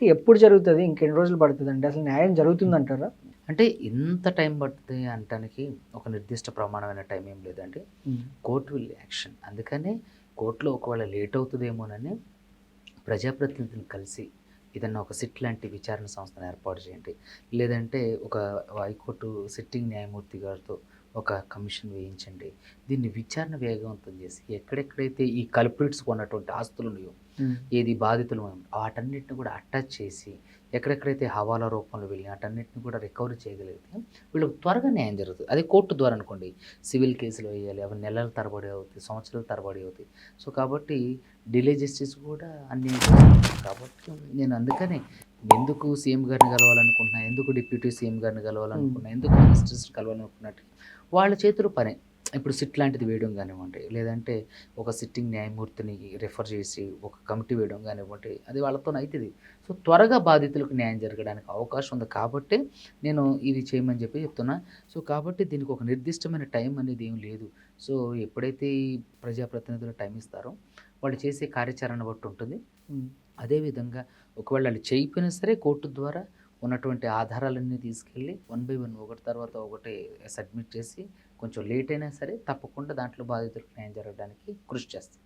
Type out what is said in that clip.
ఎప్పుడు జరుగుతది? ఇంకెన్ని రోజులు పడతదండి? అసలు న్యాయం జరుగుతుందంటారా? అంటే ఇంత టైం పడుతుంది అనటానికి ఒక నిర్దిష్ట ప్రమాణమైన టైం ఏం లేదండి. హ్మ్. Court will action. అందుకనే కోర్ట్‌లో ఒకవేళ లేట్ అవుతదేమోనని ప్రజాప్రతినిధులు కలిసి ఏదన్నా ఒక సిట్ లాంటి విచారణ సంస్థను ఏర్పాటు చేయండి. లేదంటే ఒక హైకోర్టు సిట్టింగ్ న్యాయమూర్తి గారితో ఒక కమిషన్ వేయించండి. దీన్ని విచారణ వేగవంతం చేసి ఎక్కడెక్కడైతే ఈ కల్ప్రిట్స్‌కి ఉన్నటువంటి ఆస్తులున్నాయో, హ్మ్. ఏది బాధితులు వాటన్నిటిని కూడా అటాచ్ చేసి ఎక్కడెక్కడైతే హవాలా రూపంలో వెళ్ళి ఆటన్నిటిని కూడా రికవరీ చేయగలిగితే వీళ్ళకి త్వరగా న్యాయం జరుగుతది. అదే కోర్టు ద్వారా అనుకోండి, సివిల్ కేసులు వేయాలి. అవి నెలల తరబడి అవుతాయి. సంవత్సరాల తరబడి అవుతాయి. సో, కాబట్టి డిలే జస్టిస్ కూడా అన్యాయం జరుగుతుంది. కాబట్టి నేను అందుకనే ఎందుకు సీఎం గారిని కలవాలనుకుంటున్నా, ఎందుకు డిప్యూటీ సీఎం గారిని హ్మ్. కలవాలనుకున్నా, ఎందుకు మినిస్టర్స్‌ని కలవాలనుకున్నట్టు వాళ్ళ చేతిలో పనే. ఇప్పుడు సిట్ లాంటిది వేయడం గానివ్వండి, లేదంటే ఒక సిట్టింగ్ న్యాయమూర్తిని రిఫర్ చేసి ఒక కమిటీ వేయడం గానివ్వండి, అది వాళ్ళతోనైతది. సో, త్వరగా బాధితులకు న్యాయం జరగడానికి అవకాశం ఉంది కాబట్టే నేను ఇది చేయమని చెప్పి చెప్తున్నా. సో, కాబట్టి దీనికి ఒక నిర్దిష్టమైన టైం అనేది ఏమి లేదు. సో, ఎప్పుడైతే ఈ ప్రజాప్రతినిధులు టైం ఇస్తారో, వాళ్ళు చేసే కార్యాచరణ బట్టి ఉంటుంది. హ్మ్. అదేవిధంగా ఒకవేళ ఆళ్ళు చేయకపోయినా సరే కోర్టు ద్వారా ఉన్నటువంటి ఆధారాలన్నీ తీసుకెళ్ళి వన్ బై వన్ ఒకటి తర్వాత ఒకటి సబ్మిట్ చేసి కొంచెం లేట్ అయినా సరే తప్పకుండా దాంట్లో బాధితులకు న్యాయం జరగడానికి కృషి చేస్తాం.